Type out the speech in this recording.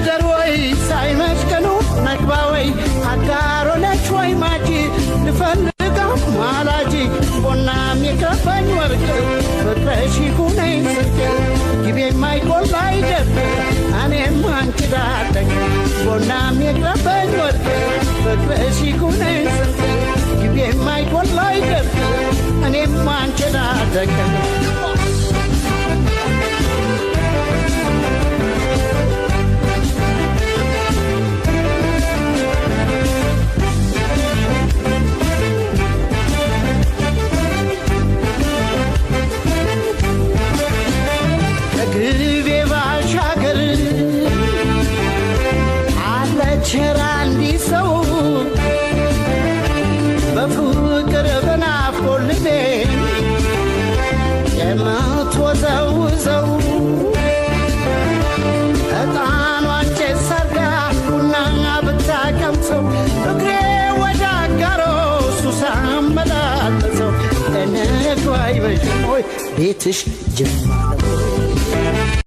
ደሮይ ሳይመሽከኑ ነግባወይ አጋሮለች ወይ ማጂ ልፈልጋው ማላጂ ቦና የሚከፈኝ ወርቅ ፍቅረሽ ይኩነኝ ስንት ግቤ ማይቆላ አይደር እኔም አንቺ ዳለኝ ቦና የሚከፈኝ ወርቅ ፍቅረሽ ይኩነኝ ስንት ግቤ ማይቆላ አይደር እኔም አንቺ ዳለኝ ግቤ ባሻገር አለችራ እንዲህ ሰው በፍቅር በናፍቆት ልቤ የምትወዘውዘው ዕጣኗን ጭስ ሰርጋ ቡና ብታቀምሰው እግሬ ወደ አጋሮ ሱሳ አመላለሰው ለነገ አይበሽም ወይ ቤትሽ ጅማ ነው